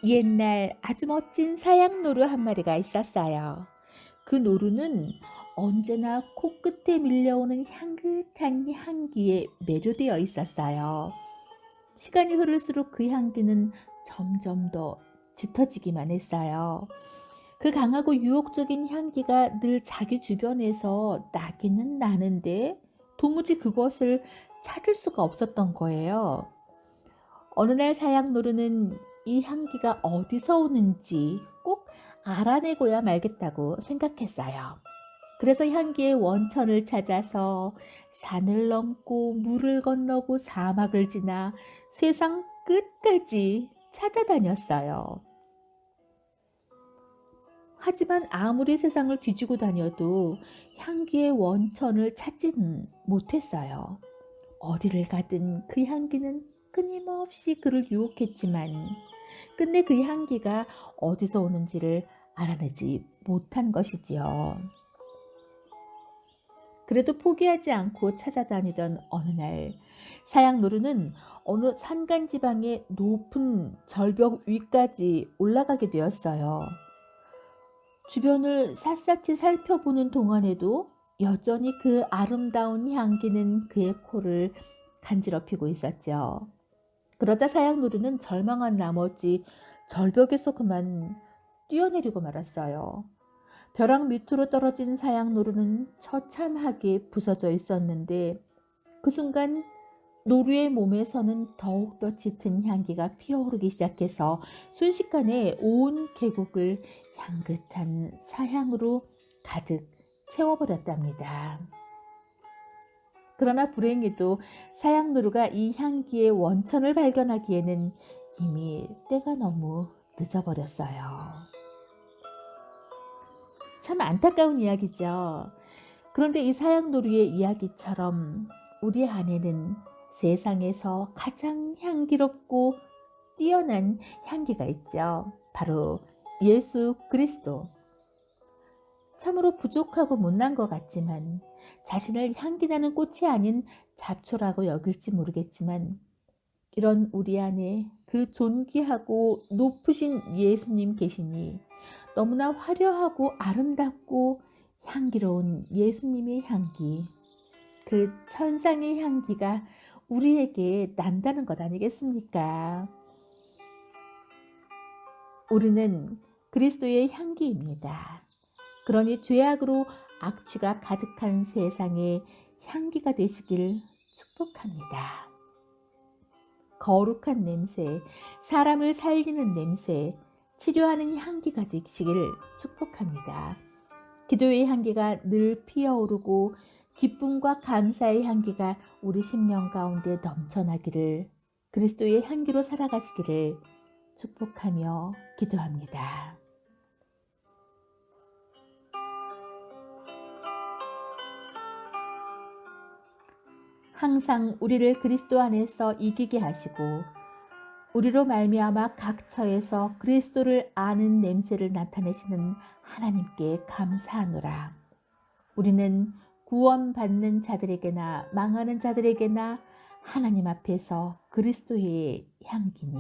옛날 아주 멋진 사양 노루 한 마리가 있었어요. 그 노루는 언제나 코끝에 밀려오는 향긋한 향기에 매료되어 있었어요. 시간이 흐를수록 그 향기는 점점 더 짙어지기만 했어요. 그 강하고 유혹적인 향기가 늘 자기 주변에서 나기는 나는데 도무지 그것을 찾을 수가 없었던 거예요. 어느 날 사약노루는 이 향기가 어디서 오는지 꼭 알아내고야 말겠다고 생각했어요. 그래서 향기의 원천을 찾아서 산을 넘고 물을 건너고 사막을 지나 세상 끝까지 찾아다녔어요. 하지만 아무리 세상을 뒤지고 다녀도 향기의 원천을 찾지는 못했어요. 어디를 가든 그 향기는 끊임없이 그를 유혹했지만 끝내 그 향기가 어디서 오는지를 알아내지 못한 것이지요. 그래도 포기하지 않고 찾아다니던 어느 날 사양노루는 어느 산간지방의 높은 절벽 위까지 올라가게 되었어요. 주변을 샅샅이 살펴보는 동안에도 여전히 그 아름다운 향기는 그의 코를 간지럽히고 있었죠. 그러자 사양노루는 절망한 나머지 절벽에서 그만 뛰어내리고 말았어요. 벼랑 밑으로 떨어진 사양노루는 처참하게 부서져 있었는데 그 순간 노루의 몸에서는 더욱더 짙은 향기가 피어오르기 시작해서 순식간에 온 계곡을 향긋한 사향으로 가득 채워버렸답니다. 그러나 불행히도 사양노루가 이 향기의 원천을 발견하기에는 이미 때가 너무 늦어버렸어요. 참 안타까운 이야기죠. 그런데 이 사양놀이의 이야기처럼 우리 안에는 세상에서 가장 향기롭고 뛰어난 향기가 있죠. 바로 예수 그리스도. 참으로 부족하고 못난 것 같지만 자신을 향기나는 꽃이 아닌 잡초라고 여길지 모르겠지만 이런 우리 안에 그 존귀하고 높으신 예수님 계시니 너무나 화려하고 아름답고 향기로운 예수님의 향기, 그 천상의 향기가 우리에게 난다는 것 아니겠습니까? 우리는 그리스도의 향기입니다. 그러니 죄악으로 악취가 가득한 세상에 향기가 되시길 축복합니다. 거룩한 냄새, 사람을 살리는 냄새, 치료하는 향기가 되시기를 축복합니다. 기도의 향기가 늘 피어오르고 기쁨과 감사의 향기가 우리 심령 가운데 넘쳐나기를 그리스도의 향기로 살아가시기를 축복하며 기도합니다. 항상 우리를 그리스도 안에서 이기게 하시고 우리로 말미암아 각 처에서 그리스도를 아는 냄새를 나타내시는 하나님께 감사하노라. 우리는 구원받는 자들에게나 망하는 자들에게나 하나님 앞에서 그리스도의 향기니.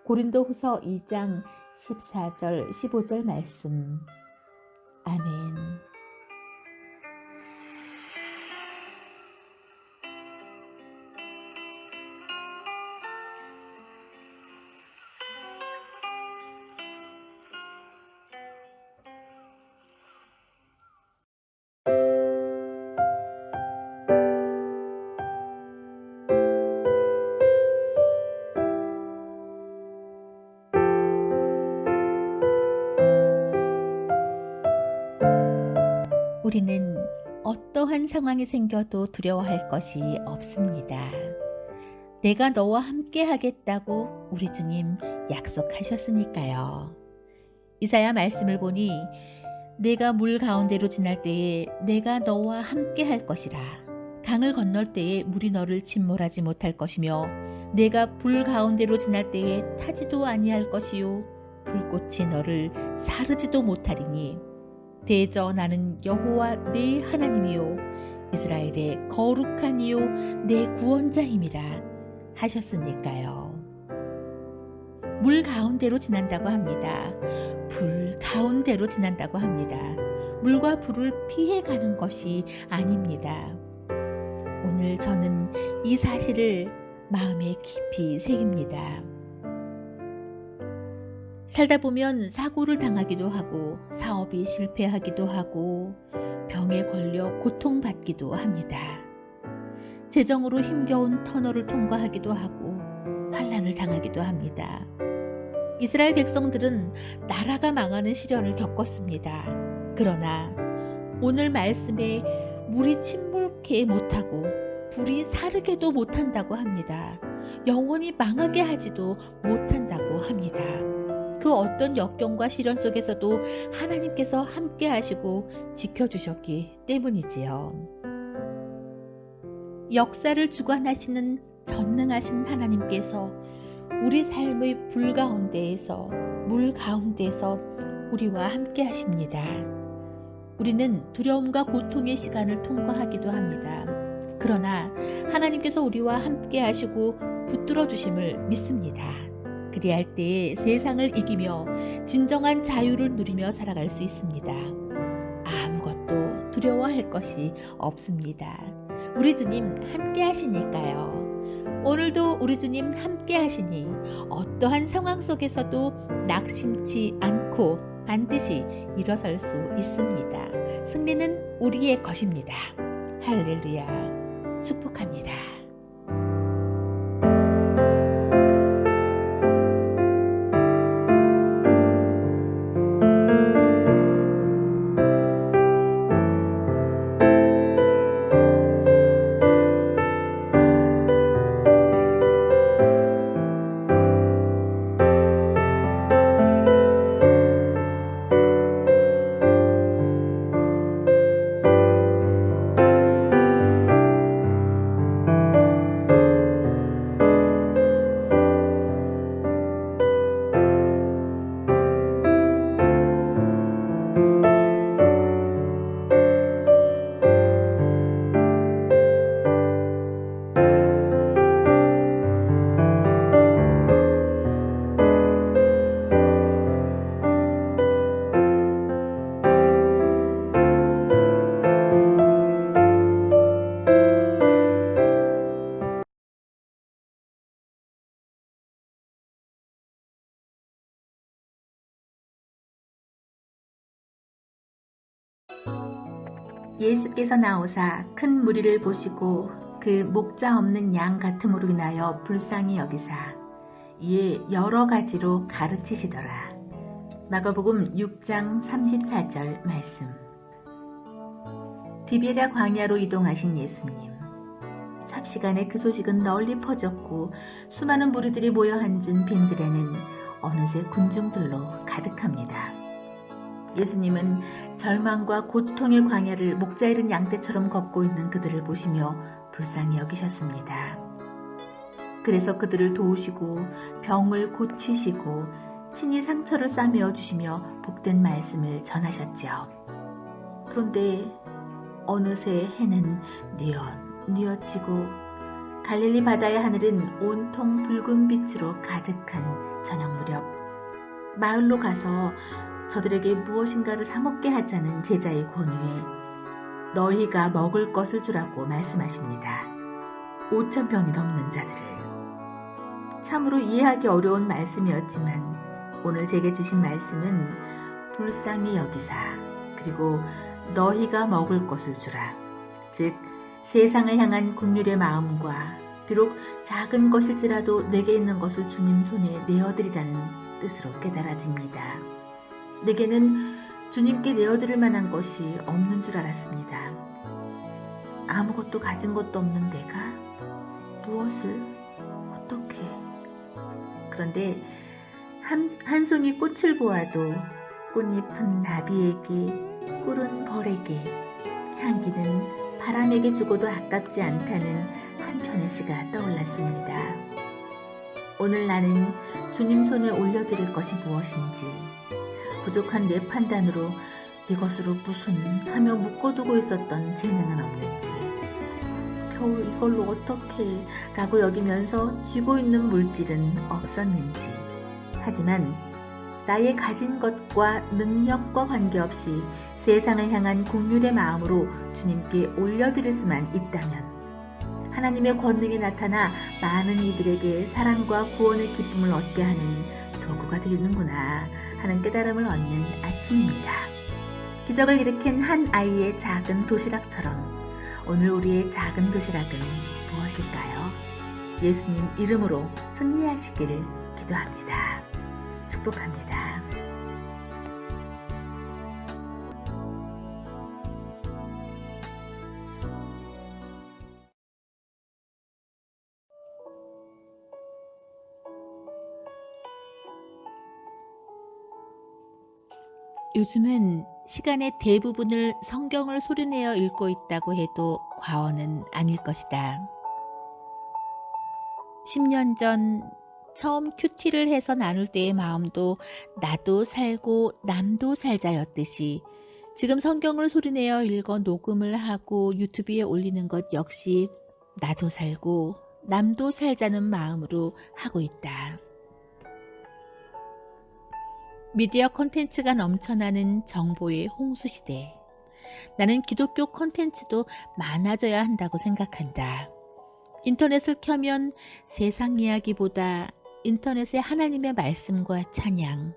고린도후서 2장 14절 15절 말씀. 아멘. 우리는 어떠한 상황이 생겨도 두려워할 것이 없습니다. 내가 너와 함께 하겠다고 우리 주님 약속하셨으니까요. 이사야 말씀을 보니 내가 물 가운데로 지날 때에 내가 너와 함께 할 것이라. 강을 건널 때에 물이 너를 침몰하지 못할 것이며 내가 불 가운데로 지날 때에 타지도 아니할 것이요 불꽃이 너를 사르지도 못하리니 대저 나는 여호와 네 하나님이요 이스라엘의 거룩한 이요 내 구원자임이라 하셨으니까요. 물 가운데로 지난다고 합니다. 불 가운데로 지난다고 합니다. 물과 불을 피해가는 것이 아닙니다. 오늘 저는 이 사실을 마음에 깊이 새깁니다. 살다 보면 사고를 당하기도 하고 사업이 실패하기도 하고 병에 걸려 고통받기도 합니다. 재정으로 힘겨운 터널을 통과하기도 하고 환난을 당하기도 합니다. 이스라엘 백성들은 나라가 망하는 시련을 겪었습니다. 그러나 오늘 말씀에 물이 침몰케 못하고 불이 사르게도 못한다고 합니다. 영원히 망하게 하지도 못한다고 합니다. 그 어떤 역경과 시련 속에서도 하나님께서 함께 하시고 지켜주셨기 때문이지요. 역사를 주관하시는 전능하신 하나님께서 우리 삶의 불 가운데에서 물 가운데에서 우리와 함께 하십니다. 우리는 두려움과 고통의 시간을 통과하기도 합니다. 그러나 하나님께서 우리와 함께 하시고 붙들어 주심을 믿습니다. 그리할 때 세상을 이기며 진정한 자유를 누리며 살아갈 수 있습니다. 아무것도 두려워할 것이 없습니다. 우리 주님 함께 하시니까요. 오늘도 우리 주님 함께 하시니 어떠한 상황 속에서도 낙심치 않고 반드시 일어설 수 있습니다. 승리는 우리의 것입니다. 할렐루야. 축복합니다. 예수께서 나오사 큰 무리를 보시고 그 목자 없는 양 같음으로 인하여 불쌍히 여기사 이에 여러 가지로 가르치시더라. 마가복음 6장 34절 말씀. 디베랴 광야로 이동하신 예수님. 삽시간에 그 소식은 널리 퍼졌고 수많은 무리들이 모여 앉은 빈들에는 어느새 군중들로 가득합니다. 예수님은 절망과 고통의 광야를 목자 잃은 양떼처럼 걷고 있는 그들을 보시며 불쌍히 여기셨습니다. 그래서 그들을 도우시고 병을 고치시고 친히 상처를 싸매어 주시며 복된 말씀을 전하셨지요. 그런데 어느새 해는 뉘어지고 갈릴리 바다의 하늘은 온통 붉은 빛으로 가득한 저녁 무렵 마을로 가서 저들에게 무엇인가를 사 먹게 하자는 제자의 권유에 너희가 먹을 것을 주라고 말씀하십니다. 5,000병이 넘는 자들을. 참으로 이해하기 어려운 말씀이었지만 오늘 제게 주신 말씀은 불쌍히 여기사 그리고 너희가 먹을 것을 주라. 즉 세상을 향한 긍휼의 마음과 비록 작은 것일지라도 내게 있는 것을 주님 손에 내어드리라는 뜻으로 깨달아집니다. 내게는 주님께 내어드릴 만한 것이 없는 줄 알았습니다. 아무것도 가진 것도 없는 내가 무엇을 어떻게. 그런데 한 송이 꽃을 보아도 꽃잎은 나비에게 꿀은 벌에게 향기는 바람에게 주고도 아깝지 않다는 한편의 시가 떠올랐습니다. 오늘 나는 주님 손에 올려드릴 것이 무엇인지 부족한 내 판단으로 이것으로 무슨 하며 묶어두고 있었던 재능은 없는지 겨우 이걸로 어떻게 라고 여기면서 쥐고 있는 물질은 없었는지 하지만 나의 가진 것과 능력과 관계없이 세상을 향한 긍휼의 마음으로 주님께 올려드릴 수만 있다면 하나님의 권능이 나타나 많은 이들에게 사랑과 구원의 기쁨을 얻게 하는 도구가 되는구나 하는 깨달음을 얻는 아침입니다. 기적을 일으킨 한 아이의 작은 도시락처럼 오늘 우리의 작은 도시락은 무엇일까요? 예수님 이름으로 승리하시기를 기도합니다. 축복합니다. 요즘은 시간의 대부분을 성경을 소리내어 읽고 있다고 해도 과언은 아닐 것이다. 10년 전 처음 큐티를 해서 나눌 때의 마음도 나도 살고 남도 살자였듯이 지금 성경을 소리내어 읽어 녹음을 하고 유튜브에 올리는 것 역시 나도 살고 남도 살자는 마음으로 하고 있다. 미디어 콘텐츠가 넘쳐나는 정보의 홍수시대. 나는 기독교 콘텐츠도 많아져야 한다고 생각한다. 인터넷을 켜면 세상 이야기보다 인터넷에 하나님의 말씀과 찬양,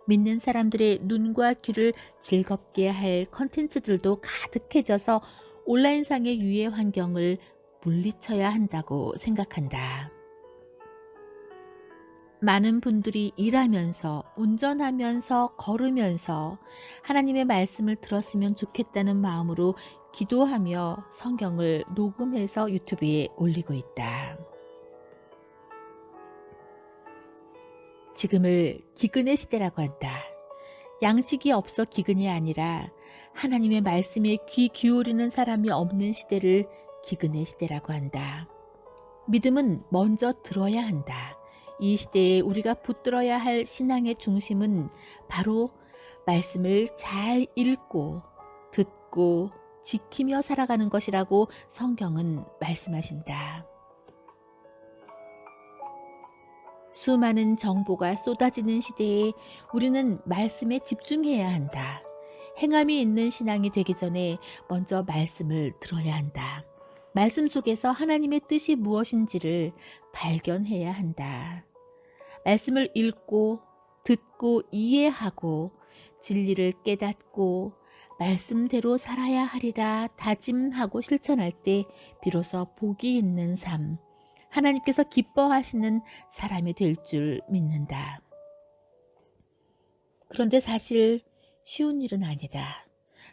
믿는 사람들의 눈과 귀를 즐겁게 할 콘텐츠들도 가득해져서 온라인상의 유해 환경을 물리쳐야 한다고 생각한다. 많은 분들이 일하면서, 운전하면서, 걸으면서 하나님의 말씀을 들었으면 좋겠다는 마음으로 기도하며 성경을 녹음해서 유튜브에 올리고 있다. 지금을 기근의 시대라고 한다. 양식이 없어 기근이 아니라 하나님의 말씀에 귀 기울이는 사람이 없는 시대를 기근의 시대라고 한다. 믿음은 먼저 들어야 한다. 이 시대에 우리가 붙들어야 할 신앙의 중심은 바로 말씀을 잘 읽고 듣고 지키며 살아가는 것이라고 성경은 말씀하신다. 수많은 정보가 쏟아지는 시대에 우리는 말씀에 집중해야 한다. 행함이 있는 신앙이 되기 전에 먼저 말씀을 들어야 한다. 말씀 속에서 하나님의 뜻이 무엇인지를 발견해야 한다. 말씀을 읽고 듣고 이해하고 진리를 깨닫고 말씀대로 살아야 하리라 다짐하고 실천할 때 비로소 복이 있는 삶, 하나님께서 기뻐하시는 사람이 될 줄 믿는다. 그런데 사실 쉬운 일은 아니다.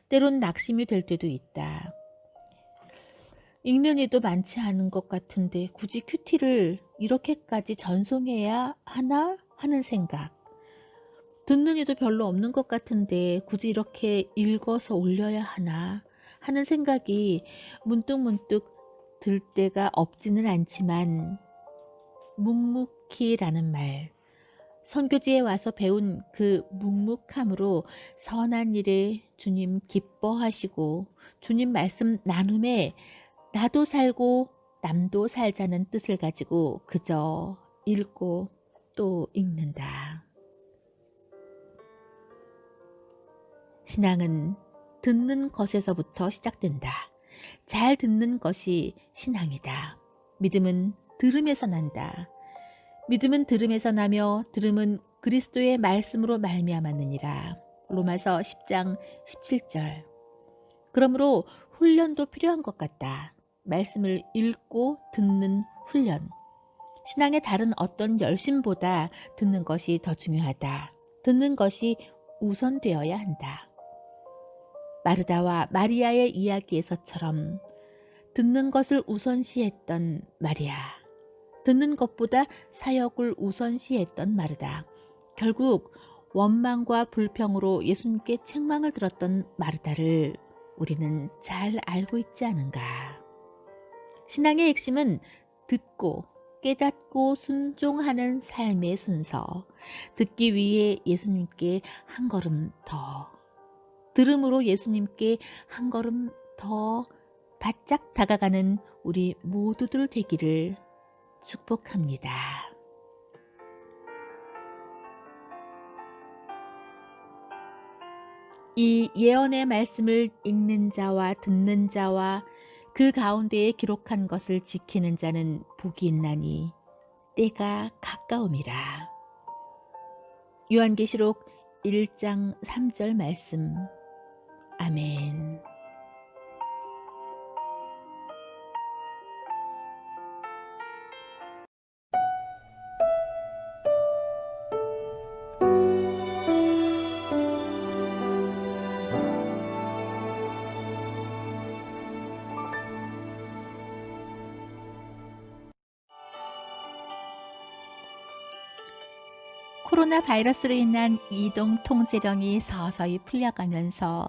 때론 낙심이 될 때도 있다. 읽는 이도 많지 않은 것 같은데 굳이 큐티를 이렇게까지 전송해야 하나 하는 생각. 듣는 이도 별로 없는 것 같은데 굳이 이렇게 읽어서 올려야 하나 하는 생각이 문득문득 들 때가 없지는 않지만 묵묵히라는 말, 선교지에 와서 배운 그 묵묵함으로 선한 일에 주님 기뻐하시고 주님 말씀 나눔에 나도 살고 남도 살자는 뜻을 가지고 그저 읽고 또 읽는다. 신앙은 듣는 것에서부터 시작된다. 잘 듣는 것이 신앙이다. 믿음은 들음에서 난다. 믿음은 들음에서 나며 들음은 그리스도의 말씀으로 말미암았느니라. 로마서 10장 17절. 그러므로 훈련도 필요한 것 같다. 말씀을 읽고 듣는 훈련. 신앙의 다른 어떤 열심보다 듣는 것이 더 중요하다. 듣는 것이 우선되어야 한다. 마르다와 마리아의 이야기에서처럼 듣는 것을 우선시했던 마리아, 듣는 것보다 사역을 우선시했던 마르다, 결국 원망과 불평으로 예수님께 책망을 들었던 마르다를 우리는 잘 알고 있지 않은가. 신앙의 핵심은 듣고 깨닫고 순종하는 삶의 순서, 듣기 위해 예수님께 한 걸음 더, 들음으로 예수님께 한 걸음 더 바짝 다가가는 우리 모두들 되기를 축복합니다. 이 예언의 말씀을 읽는 자와 듣는 자와 그 가운데에 기록한 것을 지키는 자는 복이 있나니 때가 가까움이라. 요한계시록 1장 3절 말씀. 아멘. 코로나 바이러스로 인한 이동 통제령이 서서히 풀려가면서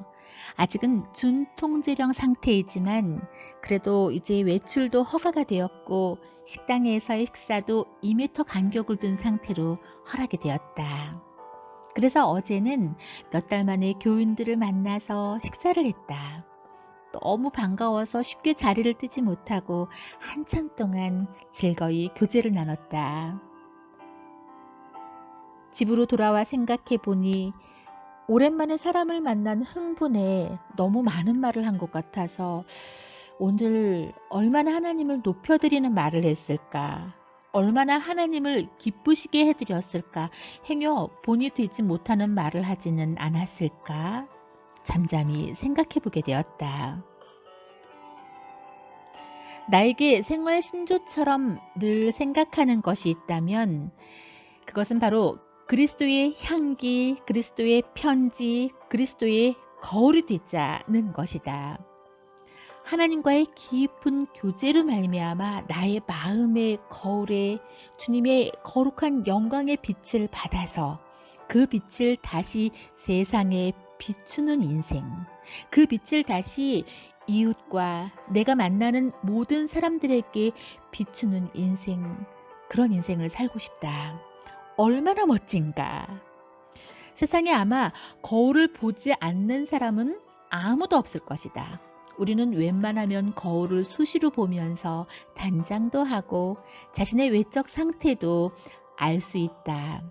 아직은 준통제령 상태이지만 그래도 이제 외출도 허가가 되었고 식당에서의 식사도 2m 간격을 둔 상태로 허락이 되었다. 그래서 어제는 몇 달 만에 교인들을 만나서 식사를 했다. 너무 반가워서 쉽게 자리를 뜨지 못하고 한참 동안 즐거이 교제를 나눴다. 집으로 돌아와 생각해 보니 오랜만에 사람을 만난 흥분에 너무 많은 말을 한 것 같아서 오늘 얼마나 하나님을 높여드리는 말을 했을까? 얼마나 하나님을 기쁘시게 해드렸을까? 행여 본이 되지 못하는 말을 하지는 않았을까? 잠잠히 생각해 보게 되었다. 나에게 생활 신조처럼 늘 생각하는 것이 있다면 그것은 바로 그리스도의 향기, 그리스도의 편지, 그리스도의 거울이 되자는 것이다. 하나님과의 깊은 교제로 말미암아 나의 마음의 거울에 주님의 거룩한 영광의 빛을 받아서 그 빛을 다시 세상에 비추는 인생, 그 빛을 다시 이웃과 내가 만나는 모든 사람들에게 비추는 인생, 그런 인생을 살고 싶다. 얼마나 멋진가. 세상에 아마 거울을 보지 않는 사람은 아무도 없을 것이다. 우리는 웬만하면 거울을 수시로 보면서 단장도 하고 자신의 외적 상태도 알 수 있다.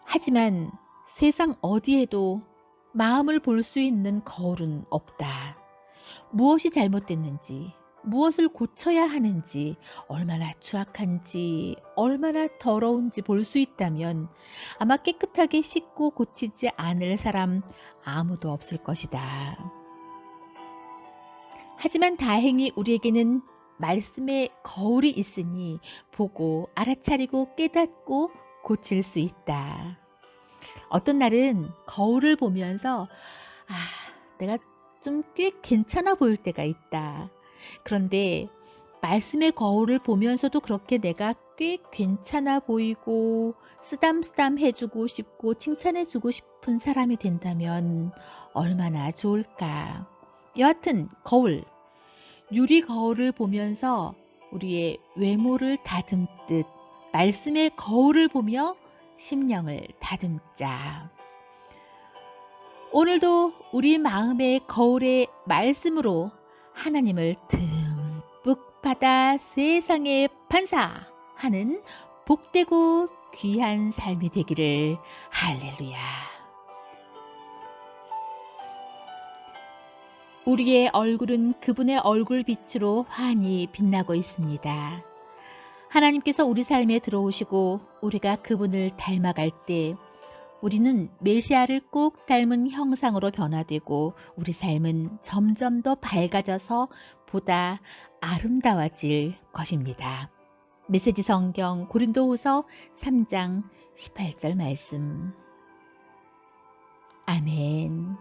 하지만 세상 어디에도 마음을 볼 수 있는 거울은 없다. 무엇이 잘못됐는지, 무엇을 고쳐야 하는지, 얼마나 추악한지, 얼마나 더러운지 볼 수 있다면 아마 깨끗하게 씻고 고치지 않을 사람 아무도 없을 것이다. 하지만 다행히 우리에게는 말씀의 거울이 있으니 보고 알아차리고 깨닫고 고칠 수 있다. 어떤 날은 거울을 보면서 내가 좀 꽤 괜찮아 보일 때가 있다. 그런데 말씀의 거울을 보면서도 그렇게 내가 꽤 괜찮아 보이고 쓰담쓰담 해주고 싶고 칭찬해주고 싶은 사람이 된다면 얼마나 좋을까. 여하튼 거울, 유리 거울을 보면서 우리의 외모를 다듬듯 말씀의 거울을 보며 심령을 다듬자. 오늘도 우리 마음의 거울의 말씀으로 하나님을 듬뿍 받아 세상에 반사하는 복되고 귀한 삶이 되기를. 할렐루야. 우리의 얼굴은 그분의 얼굴 빛으로 환히 빛나고 있습니다. 하나님께서 우리 삶에 들어오시고 우리가 그분을 닮아갈 때 우리는 메시아를 꼭 닮은 형상으로 변화되고 우리 삶은 점점 더 밝아져서 보다 아름다워질 것입니다. 메시지 성경 고린도후서 3장 18절 말씀. 아멘.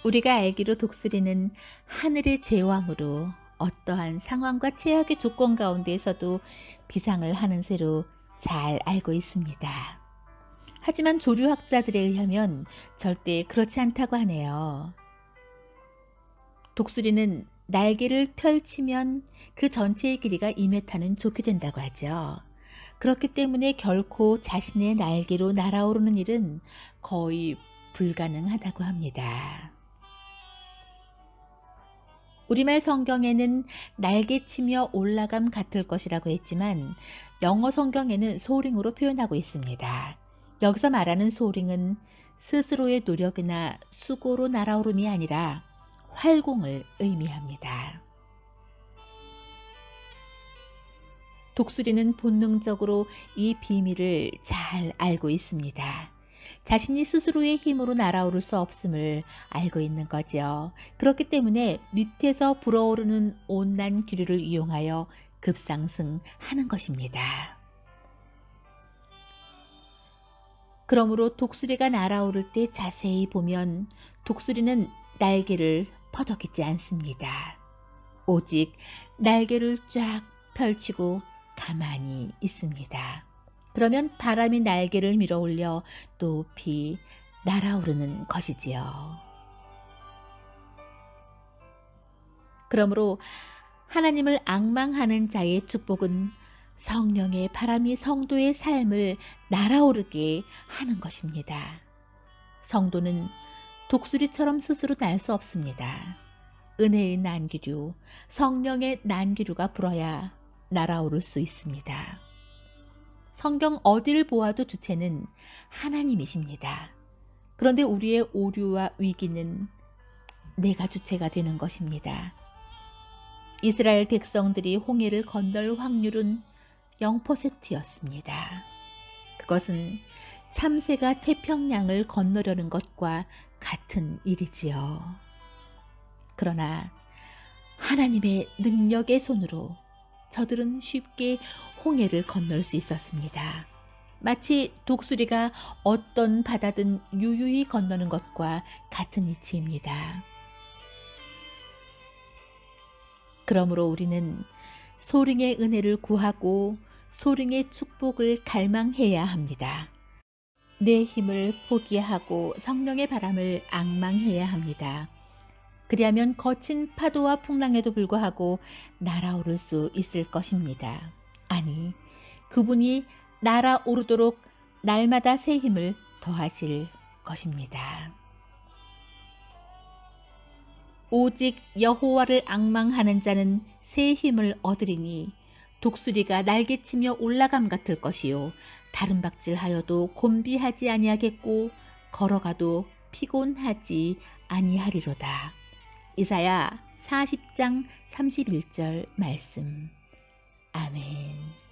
우리가 알기로 독수리는 하늘의 제왕으로 어떠한 상황과 최악의 조건 가운데에서도 비상을 하는 새로 잘 알고 있습니다. 하지만 조류학자들에 의하면 절대 그렇지 않다고 하네요. 독수리는 날개를 펼치면 그 전체의 길이가 2m는 좁게 된다고 하죠. 그렇기 때문에 결코 자신의 날개로 날아오르는 일은 거의 불가능하다고 합니다. 우리말 성경에는 날개치며 올라감 같을 것이라고 했지만 영어 성경에는 소링으로 표현하고 있습니다. 여기서 말하는 소링은 스스로의 노력이나 수고로 날아오름이 아니라 활공을 의미합니다. 독수리는 본능적으로 이 비밀을 잘 알고 있습니다. 자신이 스스로의 힘으로 날아오를 수 없음을 알고 있는 거죠. 그렇기 때문에 밑에서 불어오르는 온난 기류를 이용하여 급상승하는 것입니다. 그러므로 독수리가 날아오를 때 자세히 보면 독수리는 날개를 퍼덕이지 않습니다. 오직 날개를 쫙 펼치고 가만히 있습니다. 그러면 바람이 날개를 밀어올려 높이 날아오르는 것이지요. 그러므로 하나님을 앙망하는 자의 축복은 성령의 바람이 성도의 삶을 날아오르게 하는 것입니다. 성도는 독수리처럼 스스로 날 수 없습니다. 은혜의 난기류, 성령의 난기류가 불어야 날아오를 수 있습니다. 성경 어디를 보아도 주체는 하나님이십니다. 그런데 우리의 오류와 위기는 내가 주체가 되는 것입니다. 이스라엘 백성들이 홍해를 건널 확률은 0%였습니다. 그것은 참새가 태평양을 건너려는 것과 같은 일이지요. 그러나 하나님의 능력의 손으로 저들은 쉽게 홍해를 건널 수 있었습니다. 마치 독수리가 어떤 바다든 유유히 건너는 것과 같은 이치입니다. 그러므로 우리는 소링의 은혜를 구하고 소링의 축복을 갈망해야 합니다. 내 힘을 포기하고 성령의 바람을 앙망해야 합니다. 그리하면 거친 파도와 풍랑에도 불구하고 날아오를 수 있을 것입니다. 아니, 그분이 날아오르도록 날마다 새 힘을 더하실 것입니다. 오직 여호와를 앙망하는 자는 새 힘을 얻으리니 독수리가 날개치며 올라감 같을 것이요 다른 박질하여도 곤비하지 아니하겠고 걸어가도 피곤하지 아니하리로다. 이사야 40장 31절 말씀. 아멘.